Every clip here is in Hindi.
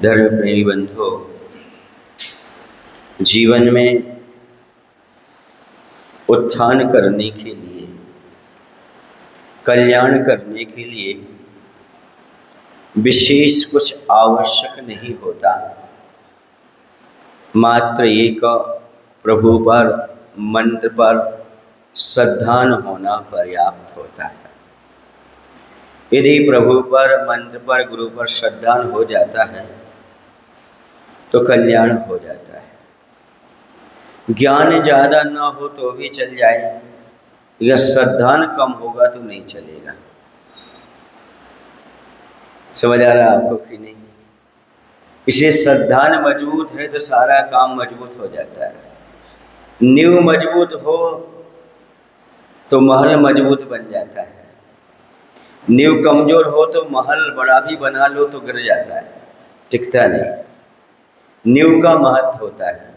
धर्म प्रेमी बंधुओं, जीवन में उत्थान करने के लिए, कल्याण करने के लिए विशेष कुछ आवश्यक नहीं होता। मात्र एक प्रभु पर, मंत्र पर श्रद्धान होना पर्याप्त होता है। यदि प्रभु पर, मंत्र पर, गुरु पर श्रद्धान हो जाता है तो कल्याण हो जाता है। ज्ञान ज़्यादा ना हो तो भी चल जाए, या श्रद्धान कम होगा तो नहीं चलेगा। समझ आ रहा आपको कि नहीं? इसे श्रद्धान मजबूत है तो सारा काम मजबूत हो जाता है। नींव मजबूत हो तो महल मजबूत बन जाता है। नींव कमजोर हो तो महल बड़ा भी बना लो तो गिर जाता है, टिकता नहीं। नींव का महत्व होता है।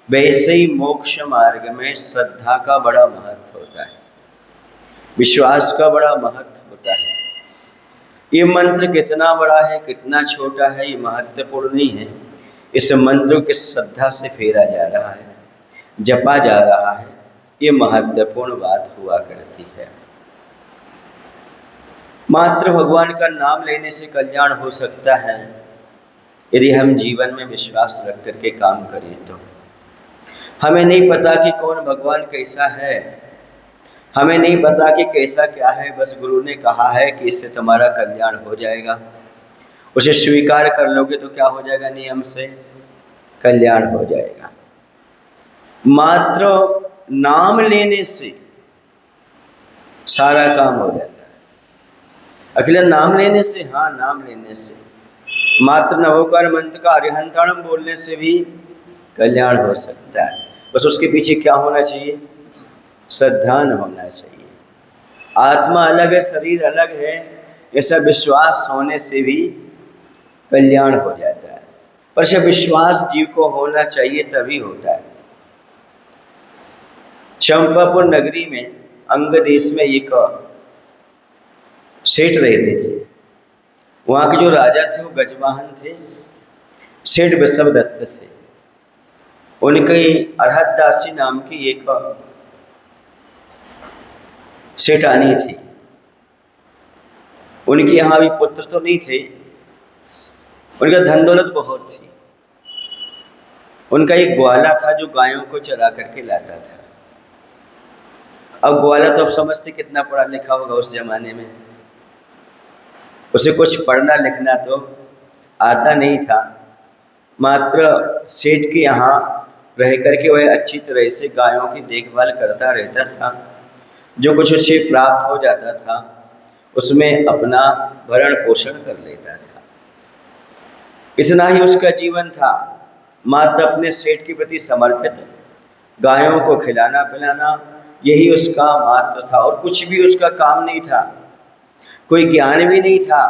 वैसे ही मोक्ष मार्ग में श्रद्धा का बड़ा महत्व होता है, विश्वास का बड़ा महत्व होता है। ये मंत्र कितना बड़ा है, कितना छोटा है, ये महत्वपूर्ण नहीं है। इस मंत्र को श्रद्धा से फेरा जा रहा है, जपा जा रहा है, ये महत्वपूर्ण बात हुआ करती है। मात्र भगवान का नाम लेने से कल्याण हो सकता है यदि हम जीवन में विश्वास रख करके काम करें तो। हमें नहीं पता कि कौन भगवान कैसा है, हमें नहीं पता कि कैसा क्या है, बस गुरु ने कहा है कि इससे तुम्हारा कल्याण हो जाएगा। उसे स्वीकार कर लोगे तो क्या हो जाएगा? नियम से कल्याण हो जाएगा। मात्र नाम लेने से सारा काम हो जाता है। अकेला नाम लेने से, हाँ नाम लेने से, मात्र नवोकार मंत्र का अरिहंताणम बोलने से भी कल्याण हो सकता है। बस उसके पीछे क्या होना चाहिए? श्रद्धान होना चाहिए। आत्मा अलग है, शरीर अलग है, ऐसा विश्वास होने से भी कल्याण हो जाता है। पर यह विश्वास जीव को होना चाहिए, तभी होता है। चंपापुर नगरी में अंग देश में एक सेठ रहते थे। वहाँ के जो राजा थे वो गजवाहन थे, सेठ विश्वदत्त थे। उनकी अर्हतदासी नाम की एक सेठानी थी। उनके यहाँ भी पुत्र तो नहीं थे, उनका धन दौलत बहुत थी। उनका एक ग्वाला था जो गायों को चरा करके लाता था। अब ग्वाला तो अब समझते कितना पढ़ा लिखा होगा उस जमाने में। उसे कुछ पढ़ना लिखना तो आता नहीं था। मात्र सेठ के यहाँ रह करके वह अच्छी तरह से गायों की देखभाल करता रहता था। जो कुछ उसे प्राप्त हो जाता था उसमें अपना भरण पोषण कर लेता था। इतना ही उसका जीवन था, मात्र अपने सेठ के प्रति समर्पित, गायों को खिलाना पिलाना, यही उसका मात्र था। और कुछ भी उसका काम नहीं था, कोई ज्ञान भी नहीं था।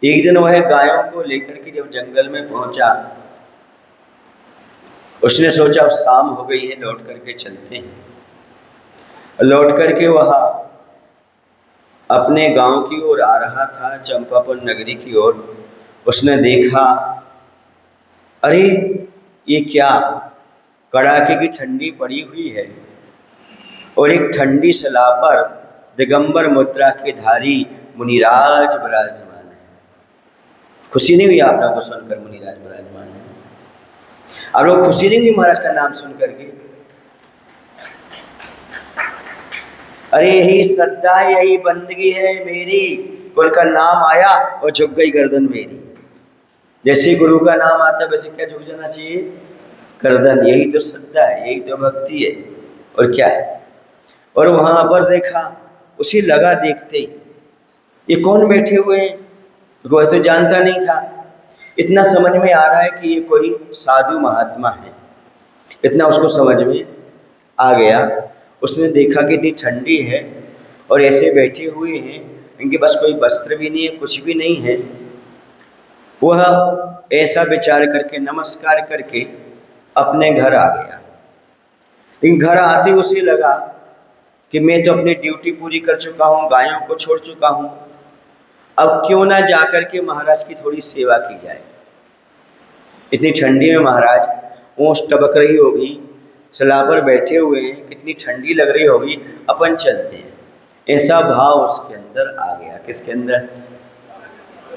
एक दिन वह गायों को लेकर के जब जंगल में पहुंचा, उसने सोचा अब शाम हो गई है, लौट करके चलते हैं। लौट करके वह अपने गांव की ओर आ रहा था, चंपापुर नगरी की ओर। उसने देखा, अरे ये क्या, कड़ाके की ठंडी पड़ी हुई है और एक ठंडी सलाह पर दिगंबर मुद्रा के धारी मुनिराज विराजमान है। खुशी नहीं हुई आप लोगों को सुनकर मुनिराज विराजमान है? आप लोग खुशी नहीं हुई महाराज का नाम सुन करके? अरे यही श्रद्धा, यही बंदगी है मेरी। उनका नाम आया और झुक गई गर्दन मेरी। जैसे गुरु का नाम आता वैसे क्या झुक जाना चाहिए? गर्दन। यही तो श्रद्धा है, यही तो भक्ति है, और क्या है। और वहां पर देखा, उसे लगा देखते ये कौन बैठे हुए हैं, क्योंकि वह तो जानता नहीं था। इतना समझ में आ रहा है कि ये कोई साधु महात्मा है, इतना उसको समझ में आ गया। उसने देखा कि इतनी ठंडी है और ऐसे बैठे हुए हैं, इनके पास कोई वस्त्र भी नहीं है, कुछ भी नहीं है। वह ऐसा विचार करके, नमस्कार करके अपने घर आ गया। लेकिन घर आते उसे लगा कि मैं तो अपनी ड्यूटी पूरी कर चुका हूँ, गायों को छोड़ चुका हूँ, अब क्यों ना जाकर के महाराज की थोड़ी सेवा की जाए। इतनी ठंडी में महाराज ऊँच टपक रही होगी, सलाह पर बैठे हुए हैं, कितनी ठंडी लग रही होगी, अपन चलते हैं। ऐसा भाव उसके अंदर आ गया। किसके अंदर?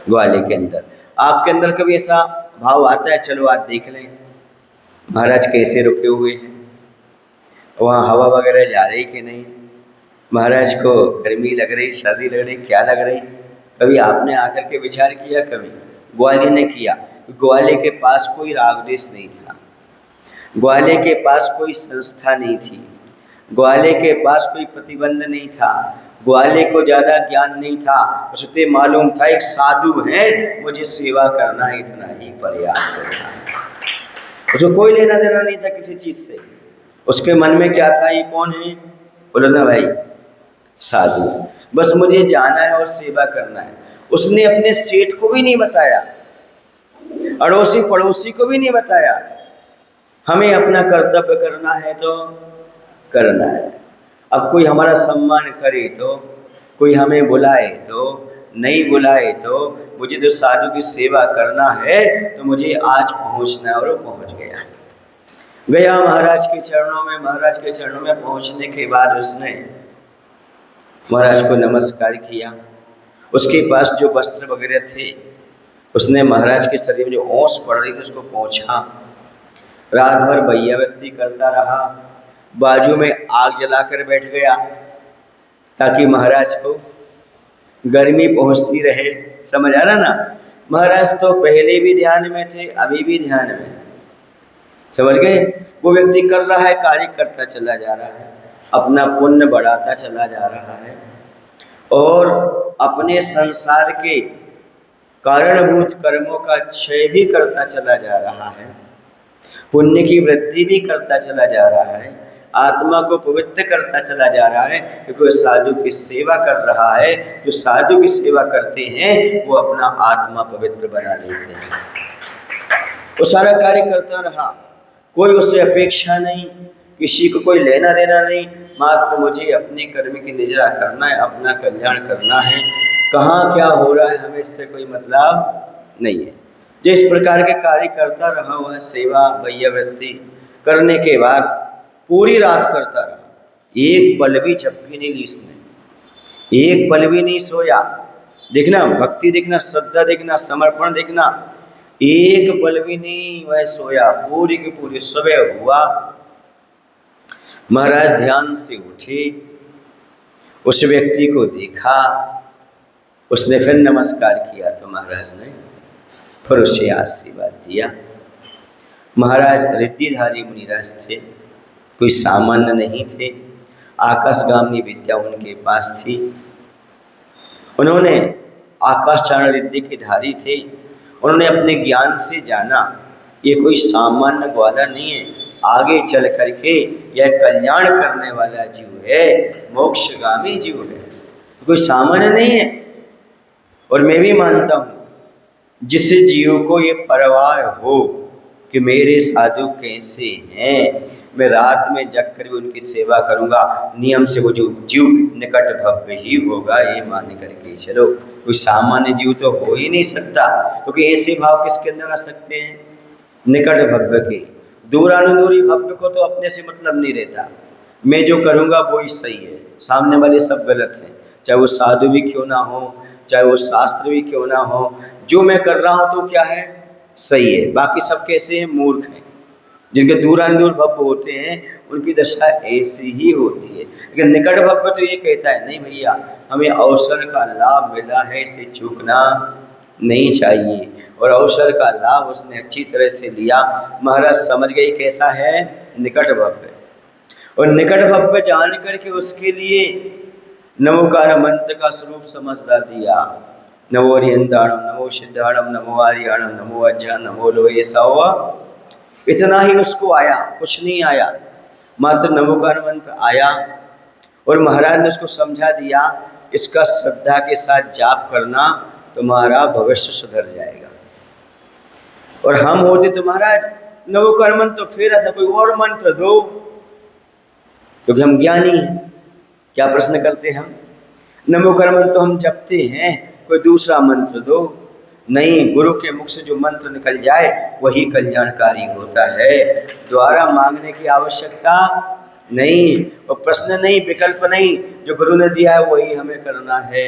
ग्वाले के अंदर। आपके अंदर कभी ऐसा भाव आता है? चलो आज देख लें महाराज कैसे रुके हुए हैं, वहाँ हवा वगैरह जा रही कि नहीं, महाराज को गर्मी लग रही, सर्दी लग रही, क्या लग रही। कभी आपने आकर के विचार किया? कभी ग्वाले ने किया। ग्वाले के पास कोई रागद्वेष नहीं था, ग्वाले के पास कोई संस्था नहीं थी, ग्वाले के पास कोई प्रतिबंध नहीं था, ग्वाले को ज़्यादा ज्ञान नहीं था। उसे मालूम था एक साधु है, मुझे सेवा करना इतना ही पर्याप्त था। उसको कोई लेना देना नहीं था किसी चीज़ से। उसके मन में क्या था? ये कौन है? बोलो ना भाई, साधु। बस मुझे जाना है और सेवा करना है। उसने अपने सेठ को भी नहीं बताया, अड़ोसी पड़ोसी को भी नहीं बताया। हमें अपना कर्तव्य करना है तो करना है। अब कोई हमारा सम्मान करे तो, कोई हमें बुलाए तो, नहीं बुलाए तो, मुझे तो साधु की सेवा करना है तो मुझे आज पहुंचना है। और वो पहुंच गया, गया महाराज के चरणों में। महाराज के चरणों में पहुंचने के बाद उसने महाराज को नमस्कार किया। उसके पास जो वस्त्र वगैरह थे उसने महाराज के शरीर में जो ओस पड़ रही थी उसको पोंछा। रात भर बैयावृत्ति करता रहा, बाजू में आग जलाकर बैठ गया ताकि महाराज को गर्मी पहुंचती रहे। समझ आ रहा ना? महाराज तो पहले भी ध्यान में थे, अभी भी ध्यान में। समझ गए? वो व्यक्ति कर रहा है, कार्य करता चला जा रहा है, अपना पुण्य बढ़ाता चला जा रहा है और अपने संसार के कारणभूत कर्मों का क्षय भी करता चला जा रहा है, पुण्य की वृद्धि भी करता चला जा रहा है, आत्मा को पवित्र करता चला जा रहा है, क्योंकि वो साधु की सेवा कर रहा है। जो साधु की सेवा करते हैं वो अपना आत्मा पवित्र बना लेते हैं। वो सारा कार्य करता रहा, कोई उससे अपेक्षा नहीं, किसी को कोई लेना देना नहीं, मात्र मुझे अपने कर्म की निजरा करना है, अपना कल्याण करना है। कहाँ क्या हो रहा है हमें इससे कोई मतलब नहीं है। जिस प्रकार के कार्य करता रहा हुआ है, सेवा बैयावृत्ति करने के बाद पूरी रात करता रहा, एक पल भी झपकी नहीं ली इसने, एक पल भी नहीं सोया। देखना भक्ति, देखना श्रद्धा, देखना समर्पण, देखना एक पल भी नहीं वह सोया। पूरी की पूरी सुबह हुआ, महाराज ध्यान से उठे, उस व्यक्ति को देखा, उसने फिर नमस्कार किया तो महाराज ने फिर उसे आशीर्वाद दिया। महाराज रिद्धिधारी मुनिराज थे, कोई सामान्य नहीं थे, आकाशगामी विद्या उनके पास थी। उन्होंने आकाशचारण रिद्धि के धारी थे। उन्होंने अपने ज्ञान से जाना ये कोई सामान्य ग्वाला नहीं है, आगे चल करके यह कल्याण करने वाला जीव है, मोक्षगामी जीव है, कोई सामान्य नहीं है। और मैं भी मानता हूँ जिस जीव को ये परवाह हो कि मेरे साधु कैसे हैं, मैं रात में जग कर भी उनकी सेवा करूँगा, नियम से वो जो जीव निकट भव्य ही होगा, ये मान करके चलो। कोई सामान्य जीव तो हो ही नहीं सकता, क्योंकि ऐसे भाव किसके अंदर आ सकते हैं? निकट भव्य के। दूरानुदूरी भव्य को तो अपने से मतलब नहीं रहता, मैं जो करूँगा वो ही सही है, सामने वाले सब गलत हैं, चाहे वो साधु भी क्यों ना हो, चाहे वो शास्त्र भी क्यों ना हो, जो मैं कर रहा हूँ तो क्या है? सही है। बाकी सब कैसे हैं? मूर्ख हैं। जिनके दूरानुदूर भव्य होते हैं उनकी दशा ऐसी ही होती है। लेकिन निकट भव्य तो ये कहता है नहीं भैया, हमें अवसर का लाभ मिला है, इसे चूकना नहीं चाहिए। और अवसर का लाभ उसने अच्छी तरह से लिया। महाराज समझ गए कैसा है निकट भव्य, और निकट भव्य जान करके उसके लिए नमोकार मंत्र का स्वरूप समझा दिया। नमो हरिहंताणम, नमो सिद्धाणम, नमो आर्याणम, नमो अज्ञा, नमो लोहे सवा। इतना ही उसको आया, कुछ नहीं आया, मात्र नमोकार मंत्र आया। और महाराज ने उसको समझा दिया, इसका श्रद्धा के साथ जाप करना, तुम्हारा भविष्य सुधर जाएगा। और हम होते तो महाराज नमोकार मंत्र तो फिर ऐसा कोई और मंत्र दो, क्योंकि हम ज्ञानी हैं। क्या प्रश्न करते हम? नमो कर मंत्र तो हम जपते हैं, कोई दूसरा मंत्र दो। नहीं, गुरु के मुख से जो मंत्र निकल जाए वही कल्याणकारी होता है। द्वारा मांगने की आवश्यकता नहीं, और प्रश्न नहीं, विकल्प नहीं, जो गुरु ने दिया है वही हमें करना है।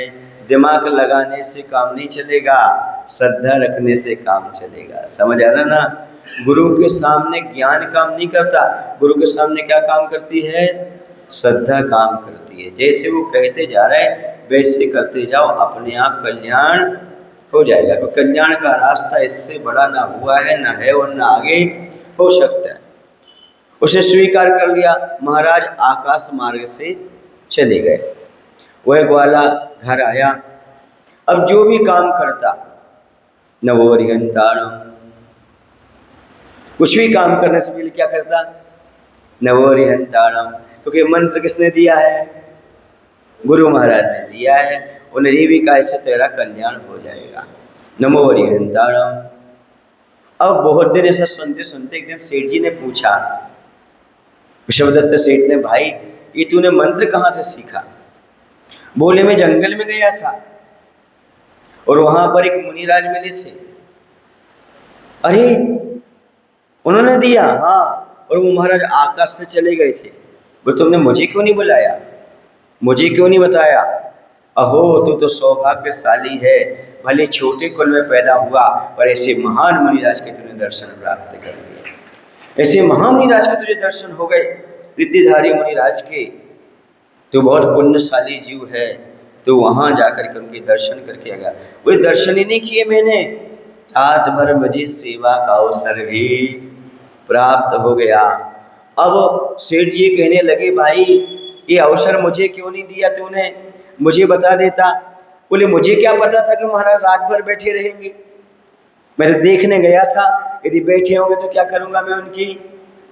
दिमाग लगाने से काम नहीं चलेगा, श्रद्धा रखने से काम चलेगा। समझ आ रहा ना? गुरु के सामने ज्ञान काम नहीं करता, गुरु के सामने क्या काम करती है? श्रद्धा काम करती है। जैसे वो कहते जा रहे हैं वैसे करते जाओ, अपने आप कल्याण हो जाएगा। तो कल्याण का रास्ता इससे बड़ा ना हुआ है, ना है और ना आगे हो सकता है। उसे स्वीकार कर लिया, महाराज आकाश मार्ग से चले गए। वह ग्वाला घर आया। अब जो भी काम करता, नवोरियंताणम, कुछ भी काम करने से पहले क्या करता? नवोरियंताणम, क्योंकि मंत्र किसने दिया है? गुरु महाराज ने दिया है। उन्हें भी कहा इससे तेरा कल्याण हो जाएगा। नमोरियंताणम। अब बहुत दिन ऐसा सुनते सुनते एक दिन सेठ जी ने पूछा, विश्वदत्त सेठ ने, भाई ये तूने मंत्र कहाँ से सीखा? बोले मैं जंगल में गया था और वहां पर एक मुनिराज मिले थे। अरे उन्होंने दिया? हाँ। और वो महाराज आकाश से चले गए थे। वो तुमने मुझे क्यों नहीं बुलाया, मुझे क्यों नहीं बताया? अहो तू तो सौभाग्यशाली है, भले छोटे कुल में पैदा हुआ पर ऐसे महान मुनिराज के तूने दर्शन प्राप्त कर लिए। ऐसे महान मुनिराज के तुझे दर्शन हो गए, रिद्धिधारी मुनिराज के। तो बहुत पुण्यशाली जीव है, तो वहां जाकर के उनके दर्शन करके आ गया। वो दर्शन ही नहीं किए मैंने, रात भर मुझे सेवा का अवसर भी प्राप्त हो गया। अब सेठ जी कहने लगे, भाई ये अवसर मुझे क्यों नहीं दिया तूने, मुझे बता देता। बोले मुझे क्या पता था कि महाराज रात भर बैठे रहेंगे, मैं तो देखने गया था, यदि बैठे होंगे तो क्या करूंगा मैं, उनकी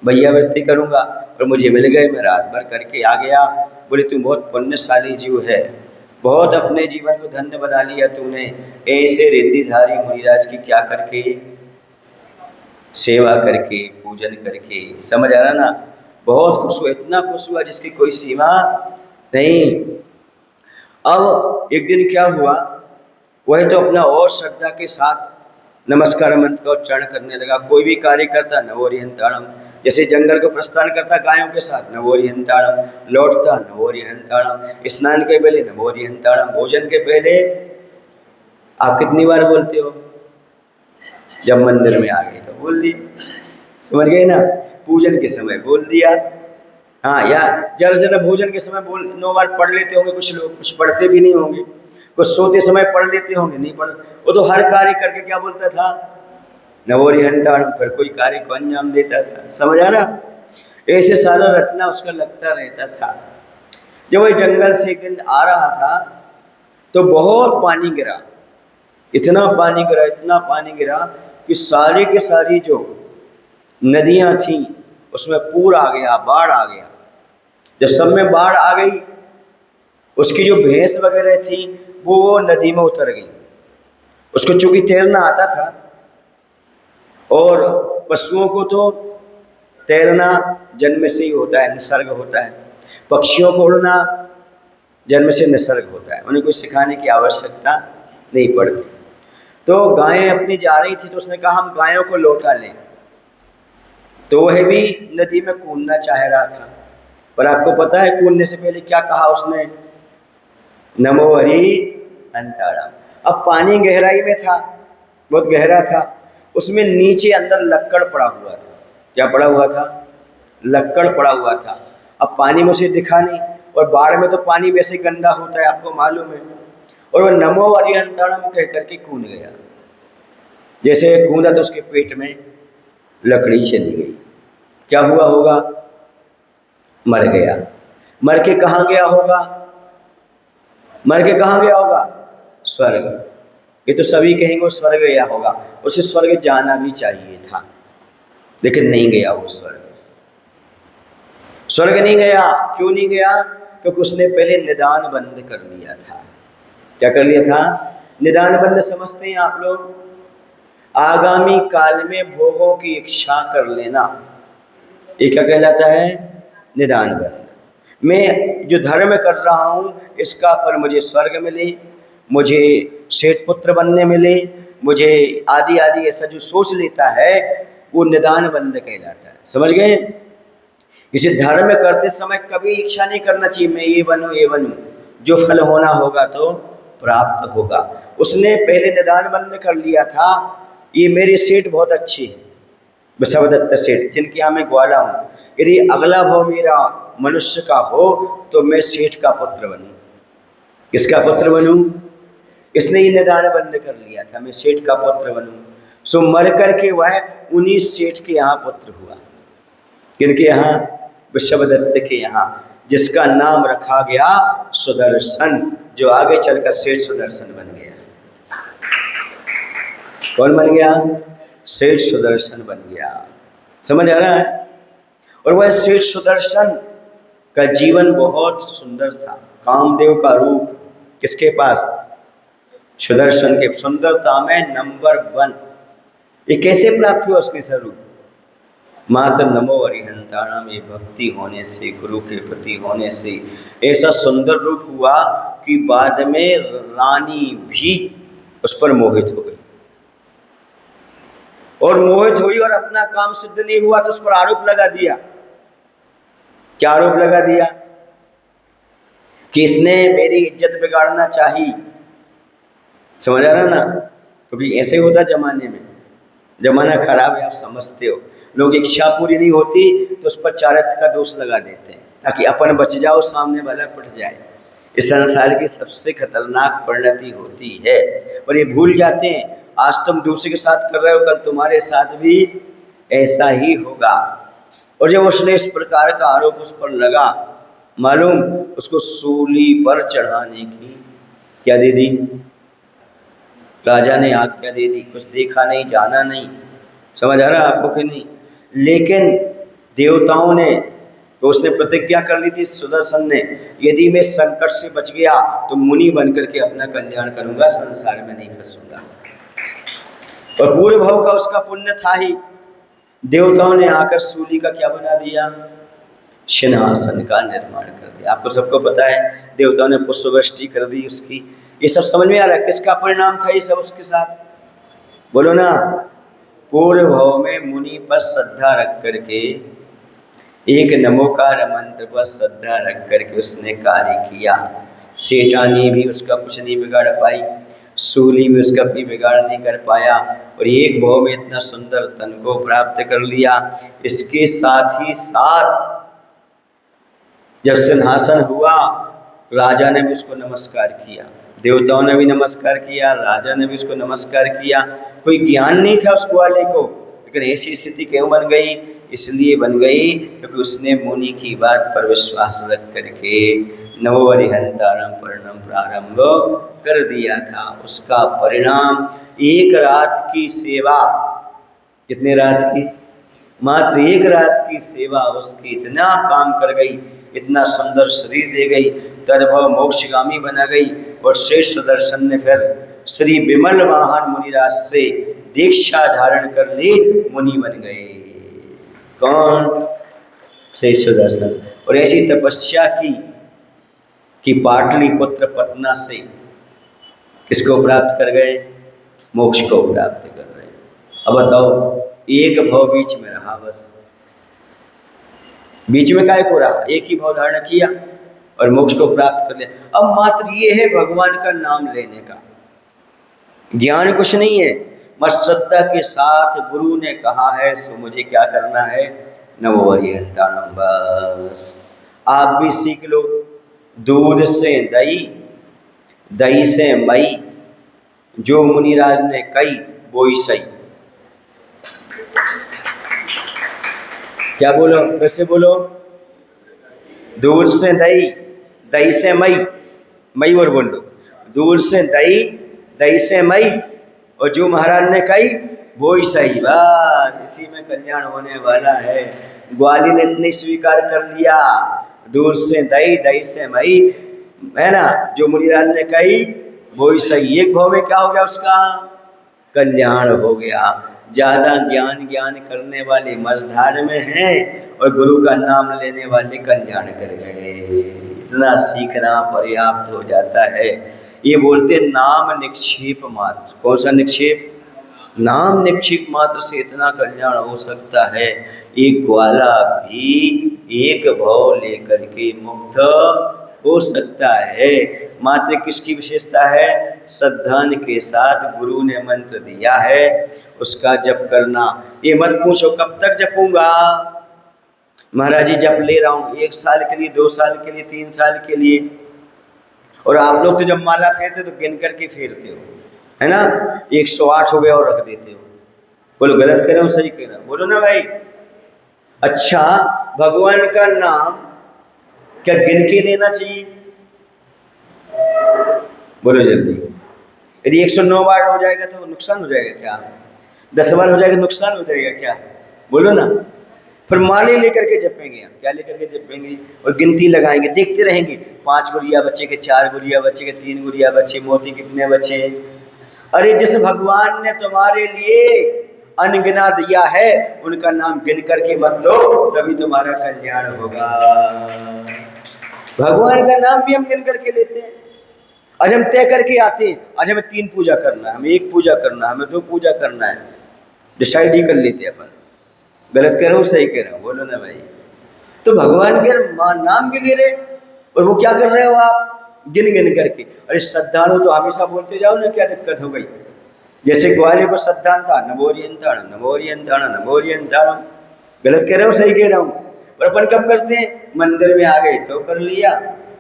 भैयावृत्ति करूंगा, और मुझे मिल गए, मैं रात भर करके आ गया। बोले तू बहुत पुण्यशाली जीव है, बहुत अपने जीवन को धन्य बना लिया तूने, ऐसे रिद्धिधारी मुनिराज की क्या करके सेवा करके, पूजन करके। समझ आ रहा ना? बहुत खुश हुआ, इतना खुश हुआ जिसकी कोई सीमा नहीं। अब एक दिन क्या हुआ, वह तो अपना और श्रद्धा के साथ नमस्कार मंत्र का उच्चारण करने लगा। कोई भी कार्य करता नवोरियंताणम, जैसे जंगल को प्रस्थान करता गायों के साथ नवोरियंताणम, लौटता नवोरियंताणम, स्नान के पहले नवोरियंताणम, भोजन के पहले। आप कितनी बार बोलते हो? जब मंदिर में आ गए तो बोल दिए, समझ गए ना? पूजन के समय बोल दिया, हाँ, या जरा भोजन के समय बोल 9 बार पढ़ लेते होंगे कुछ लोग, कुछ पढ़ते भी नहीं होंगे, कुछ सोते समय पढ़ लेते होंगे, नहीं पढ़। वो तो हर कार्य करके क्या बोलता था? नवोरियंताणम, फिर कोई कार्य को अंजाम देता था। समझ आ रहा? ऐसे सारा रटना उसका लगता रहता था। जब वह जंगल से एक दिन आ रहा था तो बहुत पानी गिरा, इतना पानी गिरा, इतना पानी गिरा कि सारी की सारी जो नदियां थीं उसमें पूर आ गया, बाढ़ आ गया। जब सब में बाढ़ आ गई, उसकी जो भैंस वगैरह थी वो नदी में उतर गई। उसको चूंकि तैरना आता था, और पशुओं को तो तैरना जन्म से ही होता है, निसर्ग होता है। पक्षियों को उड़ना जन्म से निसर्ग होता है, उन्हें कुछ सिखाने की आवश्यकता नहीं पड़ती। तो गायें अपनी जा रही थी, तो उसने कहा हम गायों को लौटा लें। तो वह भी नदी में कूदना चाह रहा था, पर आपको पता है कूदने से पहले क्या कहा उसने? नमो हरि अंतराम। अब पानी गहराई में था, बहुत गहरा था, उसमें नीचे अंदर लक्कड़ पड़ा हुआ था। क्या पड़ा हुआ था? लक्कड़ पड़ा हुआ था। अब पानी में उसे दिखा नहीं, और बाढ़ में तो पानी वैसे गंदा होता है, आपको मालूम है। और वह नमो हरि अंतराम कह करके कूद गया। जैसे कूदा तो उसके पेट में लकड़ी चली गई। क्या हुआ होगा? मर गया। मर के कहाँ गया होगा? मर के कहाँ गया होगा? स्वर्ग। ये तो सभी कहेंगे स्वर्ग गया होगा, उसे स्वर्ग जाना भी चाहिए था, लेकिन नहीं गया वो स्वर्ग। स्वर्ग नहीं गया। क्यों नहीं गया? क्योंकि उसने पहले निदान बंद कर लिया था। क्या कर लिया था? निदान बंद समझते हैं आप लोग? आगामी काल में भोगों की इच्छा कर लेना, ये क्या कहलाता है? निदान बंद। मैं जो धर्म कर रहा हूँ इसका फल मुझे स्वर्ग मिले, मुझे श्वेत पुत्र बनने मिले, मुझे आदि आदि, ऐसा जो सोच लेता है वो निदान बंद कहलाता है। समझ गए? इसे धर्म करते समय कभी इच्छा नहीं करना चाहिए मैं ये बनूं ये बनूं, जो फल होना होगा तो प्राप्त होगा। उसने पहले निदान बंद कर लिया था, ये मेरे सेठ बहुत अच्छे हैं, बसवदत्त सेठ, जिनके यहाँ मैं ग्वाला हूँ, यदि अगला भाव मेरा मनुष्य का हो तो मैं सेठ का पुत्र बनूं। किसका पुत्र बनूं? इसने ही निदान बंद कर लिया था, मैं सेठ का पुत्र बनूं। सो मर करके वह उन्हीं सेठ के यहाँ पुत्र हुआ। किनके यहाँ? विश्वदत्त के यहाँ, जिसका नाम रखा गया सुदर्शन, जो आगे चलकर सेठ सुदर्शन बन गया। कौन बन गया? सेठ सुदर्शन बन गया। समझ आ रहा है? और वह सेठ सुदर्शन का जीवन बहुत सुंदर था। कामदेव का रूप किसके पास? सुदर्शन के। सुंदरता में नंबर 1। ये कैसे प्राप्त हुआ उसके स्वरूप? मात्र नमो अरिहंताणाम, ये भक्ति होने से, गुरु के प्रति होने से ऐसा सुंदर रूप हुआ कि बाद में रानी भी उस पर मोहित हो गई। और मोहित हुई और अपना काम सिद्ध नहीं हुआ तो उस पर आरोप लगा दिया। क्या आरोप लगा दिया? कि इसने मेरी इज्जत बिगाड़ना चाहिए। समझ आ रहा ना? क्योंकि ऐसे होता जमाने में, जमाना खराब है, आप समझते हो। लोग इच्छा पूरी नहीं होती तो उस पर चारित्र का दोष लगा देते हैं ताकि अपन बच जाओ, सामने वाला पट जाए। इस संसार की सबसे खतरनाक परिणति होती है। और ये भूल जाते हैं आज तुम दूसरे के साथ कर रहे हो, कल तुम्हारे साथ भी ऐसा ही होगा। और जब उसने इस प्रकार का आरोप उस पर लगा, मालूम उसको सूली पर चढ़ाने की क्या दे दी? राजा ने आज्ञा दे दी। कुछ देखा नहीं, जाना नहीं। समझ आ रहा है आपको कि नहीं? लेकिन देवताओं ने तो उसने प्रतिज्ञा कर ली थी सुदर्शन ने, यदि मैं संकट से बच गया तो मुनि बनकर के अपना कल्याण करूंगा, संसार में नहीं फंसूंगा। और पूरे भाव का उसका पुण्य था ही। देवताओं ने आकर सूली का क्या बना दिया? सिंहासन का निर्माण कर दिया। आपको सबको पता है, देवताओं ने पुष्पवृष्टि कर दी उसकी। ये सब समझ में आ रहा है किसका परिणाम था ये सब उसके साथ? बोलो ना। पूर्व भाव में मुनि पर श्रद्धा रख करके, एक नमोकार मंत्र पर श्रद्धा रख करके उसने कार्य किया। सेठानी भी उसका कुछ नहीं बिगाड़ पाई, सूली भी उसका भी बिगाड़ नहीं कर पाया, और एक भाव में इतना सुंदर तन को प्राप्त कर लिया। इसके साथ ही साथ जब सिंहासन हुआ, राजा ने भी उसको नमस्कार किया, देवताओं ने भी नमस्कार किया, राजा ने भी उसको नमस्कार किया। कोई ज्ञान नहीं था उस ग्वाले को, लेकिन ऐसी स्थिति क्यों बन गई? इसलिए बन गई क्योंकि उसने मुनि की बात पर विश्वास रख करके नमो अरिहंतारम परिणाम प्रारंभ कर दिया था। उसका परिणाम एक रात की सेवा। कितने रात की? मात्र एक रात की सेवा उसकी इतना काम कर गई, इतना सुंदर शरीर दे गई, तद्भव मोक्षगामी बना गई। और श्रेष्ठ सुदर्शन ने फिर श्री विमल वाहन मुनिराज से दीक्षा धारण कर ली, मुनि बन गए। कौन? श्रेष्ठ सुदर्शन। और ऐसी तपस्या की कि पाटलिपुत्र पटना से किसको प्राप्त कर गए? मोक्ष को प्राप्त कर रहे। अब बताओ, एक भाव बीच में रहा, बस बीच में काय को रहा? एक ही भाव धारण किया और मोक्ष को प्राप्त कर लिया। अब मात्र ये है भगवान का नाम लेने का ज्ञान, कुछ नहीं है। बस श्रद्धा के साथ गुरु ने कहा है सो मुझे क्या करना है? नमो अरिहंताणम। बस आप भी सीख लो। दूध से दही, दही से मई, जो मुनिराज ने कही वो ही सही। क्या बोलो? कैसे बोलो? दूध से दही, दही से मई, मई और बोल दो। दूध से दही, दही से मई, और जो महाराज ने कही वो ही सही। बस इसी में कल्याण होने वाला है। ग्वाली ने इतनी स्वीकार कर लिया, दूध से दही, दही से मई, है ना, जो मुनिराज ने कही वो ही सही। एक भाव में क्या हो गया? उसका कल्याण हो गया। ज़्यादा ज्ञान करने वाले मझधार में हैं और गुरु का नाम लेने वाले कल्याण कर गए। इतना सीखना पर्याप्त हो जाता है। ये बोलते नाम निक्षेप मात्र। कौन सा निक्षेप? नाम निक्षेप मात्र से इतना कल्याण हो सकता है। एक ग्वाला भी एक भाव लेकर के मुक्त हो सकता है। मात्र किसकी विशेषता है? श्रद्धान के साथ गुरु ने मंत्र दिया है उसका जप करना। ये मत पूछो कब तक जपूंगा, महाराज जी जप ले रहा हूँ 1 साल के लिए, 2 साल के लिए, 3 साल के लिए। और आप लोग तो जब माला फेरते तो गिन करके फेरते हो, है ना? 108 हो गया और रख देते हो। बोलो गलत कह रहे हो सही कह रहे हो? बोलो ना भाई। अच्छा, भगवान का नाम क्या गिन के लेना चाहिए? बोलो जल्दी। यदि 109 बार हो जाएगा तो नुकसान हो जाएगा क्या? 10 बार हो जाएगा नुकसान हो जाएगा क्या? बोलो ना। फिर माले लेकर के जपेंगे हम, क्या लेकर के जपेंगे? और गिनती लगाएंगे, देखते रहेंगे 5 गुड़िया बच्चे के, 4 गुड़िया बच्चे के, 3 गुड़िया बच्चे, मोती कितने बचे। अरे जिस भगवान ने तुम्हारे लिए अनगिना दिया है उनका नाम गिन करके मत लो, तभी तुम्हारा कल्याण होगा। भगवान का नाम भी हम गिन करके लेते हैं। आज हम तय करके आते हैं, आज हमें 3 पूजा करना है, हमें 1 पूजा करना है, हमें 2 पूजा करना है, डिसाइड ही कर लेते हैं अपन। गलत कह रहा हूँ सही कह रहा हूँ? बोलो ना भाई। तो भगवान के नाम भी ले रहे और वो क्या कर रहे हो आप? गिन गिन करके। अरे श्रद्धालु तो हमेशा बोलते जाओ ना, क्या दिक्कत हो गई? जैसे ग्वाले को श्रद्धान था, नमोरियंताण नमोरियंताण नमोरियंताण। गलत कह रहे हो सही कह रहा हूँ? पर अपन कब करते हैं? मंदिर में आ गए तो कर लिया,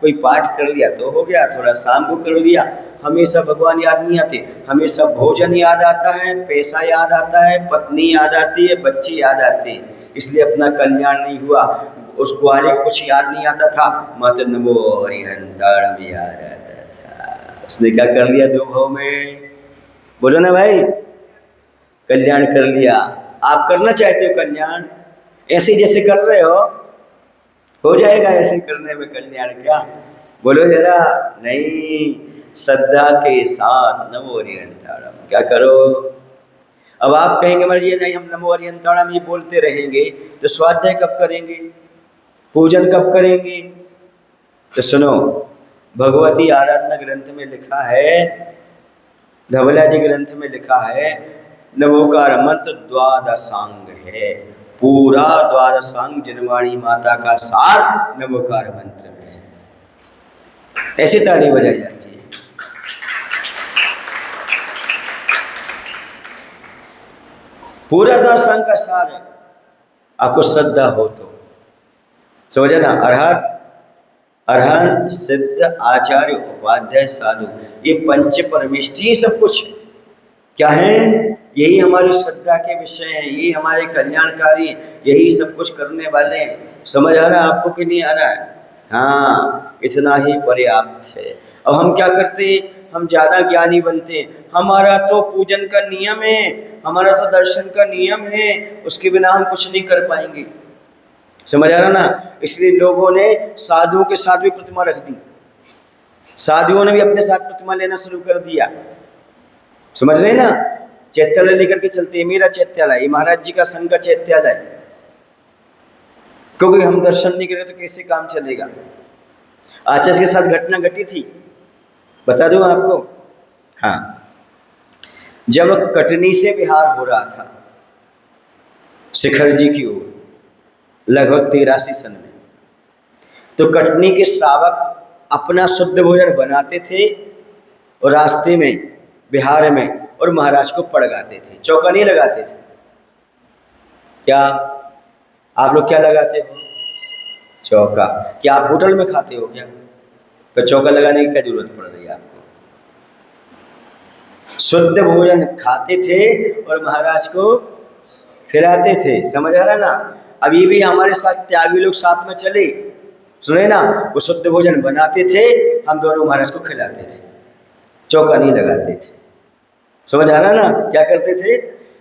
कोई पाठ कर लिया तो हो गया, थोड़ा शाम को कर लिया। हमेशा भगवान याद नहीं आते, हमेशा भोजन याद आता है, पैसा याद आता है, पत्नी याद आती है, बच्चे याद आते हैं, इसलिए अपना कल्याण नहीं हुआ। उस ग्वाले को कुछ याद नहीं आता था, मात्र नमो हरिहंताणम याद आता था। उसने क्या कर लिया? 2 भाव में। बोलो ना भाई, कल्याण कर लिया। आप करना चाहते हो कल्याण? ऐसे जैसे कर रहे हो जाएगा ऐसे करने में कल्याण क्या? बोलो जरा। नहीं, श्रद्धा के साथ नमो हरिहंताणम क्या करो। अब आप कहेंगे मर्जी नहीं हम नमो हरिहंताणम ये बोलते रहेंगे तो स्वाध्याय कब करेंगे, पूजन कब करेंगे? तो सुनो, भगवती आराधना ग्रंथ में लिखा है, धवला जी ग्रंथ में लिखा है, नमोकार मंत्र 12 है। पूरा 12 जनवाणी माता का सार नमोकार मंत्र में है। ऐसी ताली बजाई जाती है। पूरा 12 का सार है। आपको श्रद्धा हो तो समझे ना। अरहंत सिद्ध आचार्य उपाध्याय साधु, ये पंच परमेष्ठी सब कुछ क्या है? यही हमारी श्रद्धा के विषय हैं, यही हमारे कल्याणकारी, यही सब कुछ करने वाले हैं। समझ आ रहा है आपको कि नहीं आ रहा है? हाँ, इतना ही पर्याप्त है। अब हम क्या करते हैं? हम ज़्यादा ज्ञानी बनते हैं। हमारा तो पूजन का नियम है, हमारा तो दर्शन का नियम है, उसके बिना हम कुछ नहीं कर पाएंगे। समझ आ रहा ना? इसलिए लोगों ने साधुओं के साथ भी प्रतिमा रख दी, साधुओं ने भी अपने साथ प्रतिमा लेना शुरू कर दिया। समझ रहे ना? चैत्यालय लेकर के चलते हैं, मेरा चैत्यालय, ये महाराज जी का संघ का चैत्यालय, क्योंकि हम दर्शन नहीं करें तो कैसे काम चलेगा। आचार्य के साथ घटना घटी थी, बता दूं आपको। हाँ, जब कटनी से बिहार हो रहा था शिखर जी की ओर, लगभग 83 सन में, तो कटनी के श्रावक अपना शुद्ध भोजन बनाते थे और रास्ते में बिहार में और महाराज को पड़गाते थे, चौका नहीं लगाते थे। क्या आप लोग क्या लगाते हो? चौका। क्या आप होटल में खाते हो क्या? तो चौका लगाने की क्या जरूरत पड़ रही है आपको? शुद्ध भोजन खाते थे और महाराज को खिलाते थे। समझ आ रहा ना? अभी भी हमारे साथ त्यागी लोग साथ में चले, सुने ना, वो शुद्ध भोजन बनाते थे, हम दोनों महाराज को खिलाते थे, चौका नहीं लगाते थे। समझ आ रहा ना? क्या करते थे?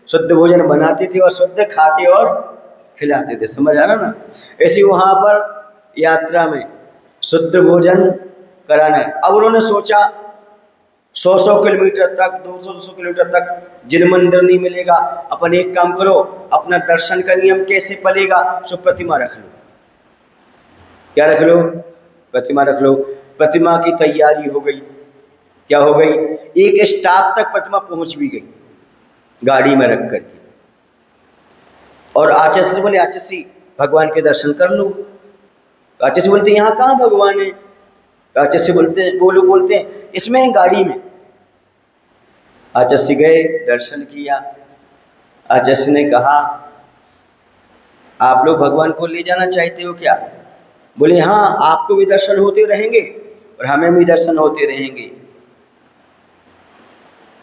शुद्ध भोजन बनाते थे और शुद्ध खाते और खिलाते थे। समझ आ रहा ना? ऐसे वहाँ पर यात्रा में शुद्ध भोजन कराना है। अब उन्होंने सोचा 100 किलोमीटर तक, 200 किलोमीटर तक जिन मंदिर नहीं मिलेगा, अपन एक काम करो, अपना दर्शन का नियम कैसे पलेगा, सो प्रतिमा रख लो। क्या रख लो? प्रतिमा रख लो। प्रतिमा की तैयारी हो गई। क्या हो गई? एक स्टॉप तक प्रतिमा पहुंच भी गई गाड़ी में रख करके। और आचार्य से बोले, आचार्य जी भगवान के दर्शन कर लो। आचार्य से बोलते यहाँ कहाँ भगवान है? आचार्य से बोलते हैं इसमें गाड़ी में। आचार्य से गए, दर्शन किया। आचार्य ने कहा आप लोग भगवान को ले जाना चाहते हो क्या? बोले हाँ, आपको भी दर्शन होते रहेंगे और हमें भी दर्शन होते रहेंगे।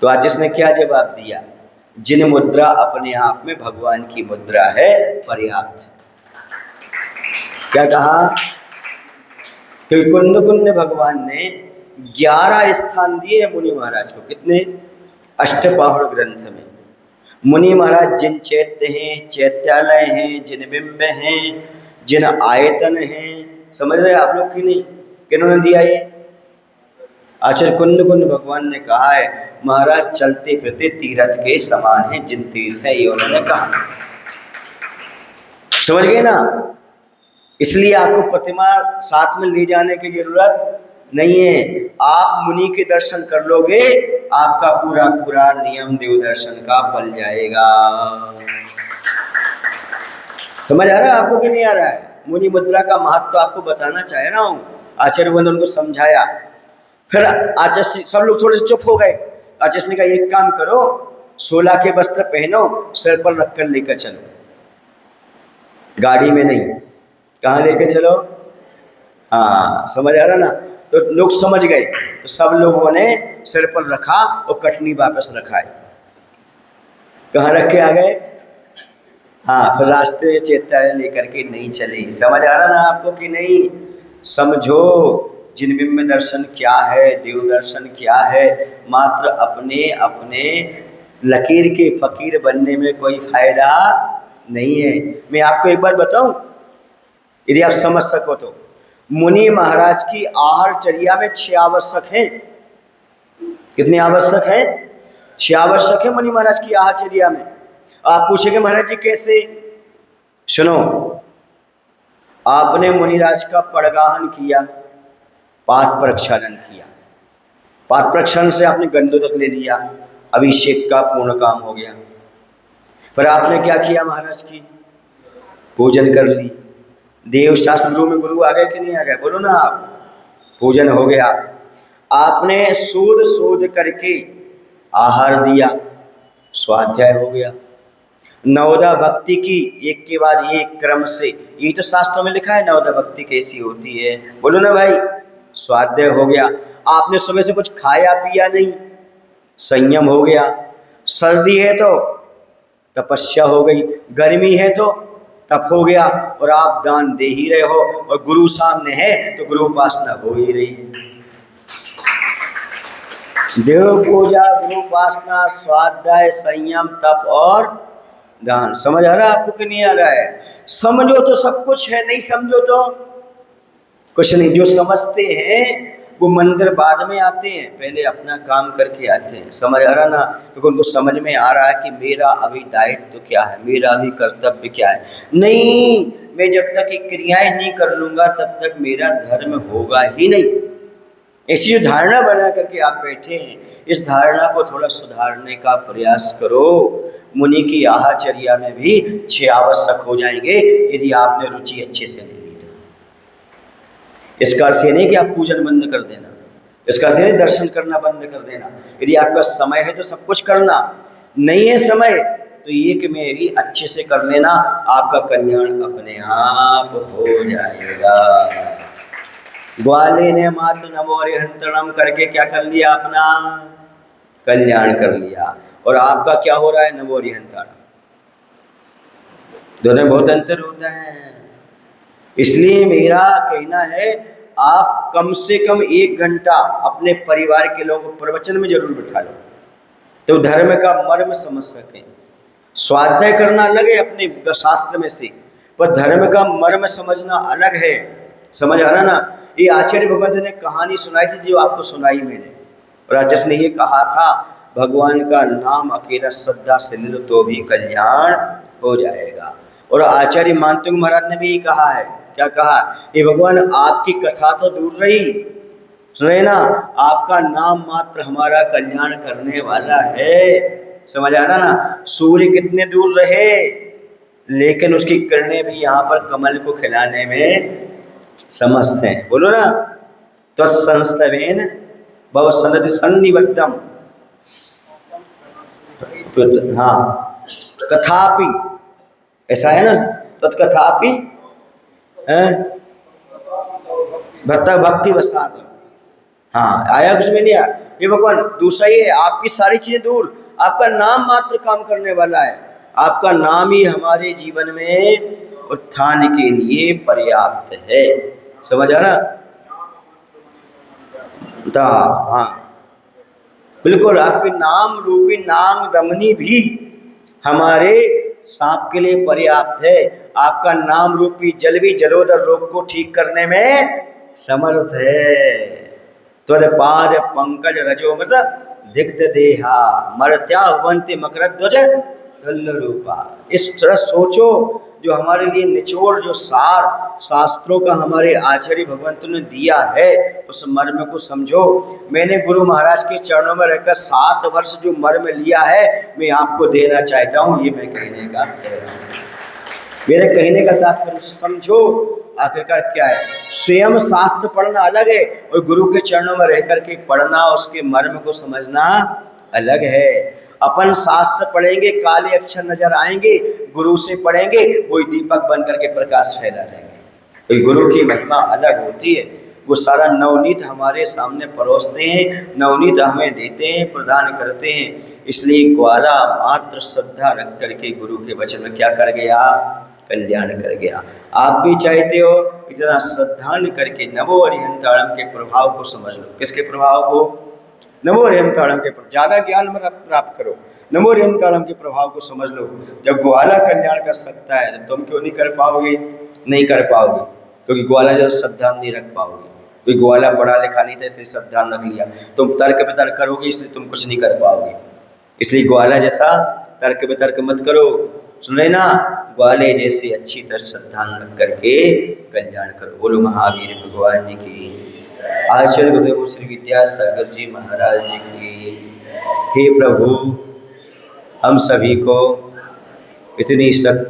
तो आचार्य ने क्या जवाब दिया? जिन मुद्रा अपने आप में भगवान की मुद्रा है पर्याप्त। क्या कहा? क्योंकि कुंद भगवान ने 11 स्थान दिए मुनि महाराज को। कितने? अष्टपाहुड़ ग्रंथ में मुनि महाराज जिन चैत्य हैं, चैत्यालय हैं, जिन बिंब हैं, जिन आयतन हैं, समझ रहे आप लोग कि नहीं? किन्होंने दिया ये? आचार्य कुंद भगवान ने कहा है महाराज चलते फिरते तीर्थ के समान है जिन तीर्थ है, ये उन्होंने कहा। समझ गए ना? इसलिए आपको प्रतिमा साथ में ले जाने की जरूरत नहीं है। आप मुनि के दर्शन कर लोगे, आपका पूरा पूरा नियम देव दर्शन का पल जाएगा। समझ आ रहा है आपको कि नहीं आ रहा है? मुनि मुद्रा का महत्व तो आपको बताना चाह रहा हूं। आचार्य ने उनको समझाया। फिर आचार्य सब लोग थोड़े से चुप हो गए। आचार्य ने कहा एक काम करो, 16 के वस्त्र पहनो, सिर पर रखकर लेकर चलो, गाड़ी में नहीं। कहाँ लेके चलो? हाँ, समझ आ रहा ना? तो लोग समझ गए, तो सब लोगों ने सिर पर रखा और कटनी वापस रखा है। कहाँ रख के आ गए? हाँ, फिर रास्ते में चैत्यालय लेकर के नहीं चले। समझ आ रहा ना आपको कि नहीं? समझो जिनबिंब दर्शन क्या है, देव दर्शन क्या है। मात्र अपने अपने लकीर के फकीर बनने में कोई फायदा नहीं है। मैं आपको एक बार बताऊं, यदि आप समझ सको तो। मुनि महाराज की आहारचर्या में 6 आवश्यक हैं। कितने आवश्यक हैं? 6 आवश्यक है मुनि महाराज की आहारचर्या में। आप पूछेंगे महाराज जी कैसे? सुनो, आपने मुनिराज का पड़गाहन किया, पाद प्रक्षालन किया, पाद प्रक्षालन से आपने गंधोदक ले लिया, अभिषेक का पूर्ण काम हो गया। पर आपने क्या किया? महाराज की पूजन कर ली। देव शास्त्र गुरु में गुरु आ गए कि नहीं आ गए? बोलो ना आप। पूजन हो गया, आपने शोध करके आहार दिया, स्वाध्याय हो गया। नवदा भक्ति की एक के बाद एक क्रम से, ये तो शास्त्रों में लिखा है नवदा भक्ति कैसी होती है। बोलो ना भाई। स्वाध्याय हो गया, आपने सुबह से कुछ खाया पिया नहीं, संयम हो गया। सर्दी है तो तपस्या हो गई, गर्मी है तो तप हो गया, और आप दान दे ही रहे हो, और गुरु सामने है तो गुरु उपासना हो ही रही है। देव पूजा, गुरु उपासना, स्वाध्याय, संयम, तप और दान। समझ आ रहा है आपको कि नहीं आ रहा है? समझो तो सब कुछ है, नहीं समझो तो कुछ नहीं। जो समझते हैं वो मंदिर बाद में आते हैं, पहले अपना काम करके आते हैं। समझ आ रहा ना? क्योंकि उनको समझ में आ रहा है कि मेरा अभी दायित्व क्या है, मेरा अभी कर्तव्य क्या है। नहीं, मैं जब तक ये क्रियाएं नहीं कर लूँगा तब तक मेरा धर्म होगा ही नहीं। ऐसी जो धारणा बना करके आप बैठे हैं, इस धारणा को थोड़ा सुधारने का प्रयास करो। मुनि की आहारचर्या में भी 6 आवश्यक हो जाएंगे यदि आपने रुचि अच्छे से ले ली तो। इसका अर्थ ये नहीं कि आप पूजन बंद कर देना, इसका अर्थ नहीं दर्शन करना बंद कर देना। यदि आपका समय है तो सब कुछ करना, नहीं है समय तो एक में भी अच्छे से कर लेना, आपका कल्याण अपने आप हो जाएगा। ग्वाले ने मात्र नमो हरिहंतरणम करके क्या कर लिया? अपना कल्याण कर लिया। और आपका क्या हो रहा है? नमो हरिहंतरणम। दोनों में बहुत अंतर होता है। इसलिए मेरा कहना है आप कम से कम 1 घंटा अपने परिवार के लोगों को प्रवचन में जरूर बिठा लो, तो धर्म का मर्म समझ सकें। स्वाध्याय करना अलग है अपने शास्त्र में से, पर धर्म का मर्म समझना अलग है। समझ आ रहा ना? ये आचार्य भगवंत ने कहानी सुनाई थी जो आपको सुनाई मैंने। राक्षस ने ये कहा था, भगवान का नाम अकेला श्रद्धा से ले लो तो भी कल्याण हो जाएगा। और आचार्य मानतुंग महाराज ने भी कहा है, क्या कहा, ये भगवान आपकी कथा तो दूर रही, सुने ना, आपका नाम मात्र हमारा कल्याण करने वाला है। समझ आ रहा ना, सूर्य कितने दूर रहे लेकिन उसकी किरणें भी यहाँ पर कमल को खिलाने में समस्त हैं। बोलो ना, तो संस्तवेन भव सनद सन्निबद्धम, तो हाँ, कथापि, ऐसा है ना, तत्कथापि भक्ति वसाद, हाँ आया उसमें नहीं आया। ये भगवान दूसरा ही है, आपकी सारी चीजें दूर, आपका नाम मात्र काम करने वाला है, आपका नाम ही हमारे जीवन में उत्थान के लिए पर्याप्त है। समझ आ रहा? हाँ बिल्कुल, आपके नाम रूपी नाम दमनी भी हमारे सांप के लिए पर्याप्त है। आपका नाम रूपी जल भी जलोदर रोग को ठीक करने में समर्थ है। त्वदपाद पंकज रजोमृत दिग्ध देहा मर्त्यावंति मकर ध्वज तुल्य रूपा। इस तरह सोचो, जो हमारे लिए निचोड़, जो सार शास्त्रों का हमारे आचार्य भगवंतों ने दिया है, उस मर्म को समझो। मैंने गुरु महाराज के चरणों में रहकर 7 वर्ष जो मर्म लिया है, मैं आपको देना चाहता हूँ। ये मैं कहने का कह रहा हूँ, मेरे कहने का तात्पर्य समझो आखिरकार क्या है। स्वयं शास्त्र पढ़ना अलग है और गुरु के चरणों में रहकर के पढ़ना, उसके मर्म को समझना अलग है। अपन शास्त्र पढ़ेंगे, काले अक्षर नजर आएंगे, गुरु से पढ़ेंगे, वही दीपक बन करके प्रकाश फैला देंगे। तो गुरु की महिमा अलग होती है, वो सारा नवनीत हमारे सामने परोसते हैं, नवनीत हमें देते हैं, प्रदान करते हैं। इसलिए ग्वाला मात्र श्रद्धा रख करके गुरु के वचन में क्या कर गया, कल्याण कर गया। आप भी चाहते हो इतना श्रद्धान करके नमो अरिहंताणम के प्रभाव को समझ लो। किसके प्रभाव को? नमो अरिहंताणम के प्रभाव। ज़्यादा ज्ञान प्राप्त करो, नमो अरिहंताणम के प्रभाव को समझ लो। जब ग्वाला कल्याण कर सकता है तो तुम क्यों नहीं कर पाओगे? नहीं कर पाओगे, क्योंकि ग्वाला जैसा श्रद्धा नहीं रख पाओगे। कोई ग्वाला पढ़ा लिखा नहीं था इसलिए श्रद्धा रख लिया, तुम तर्क वितर्क करोगे इसलिए तुम कुछ नहीं कर पाओगे। इसलिए ग्वाला जैसा तर्क वितर्क मत करो, सुन रहे ना, ग्वाले जैसे अच्छी तरह श्रद्धा रख करके कल्याण करो। बोलो महावीर भगवान की, आचार्य गुरुदेव श्री विद्यासागर जी महाराज जी की। हे प्रभु, हम सभी को इतनी शक्ति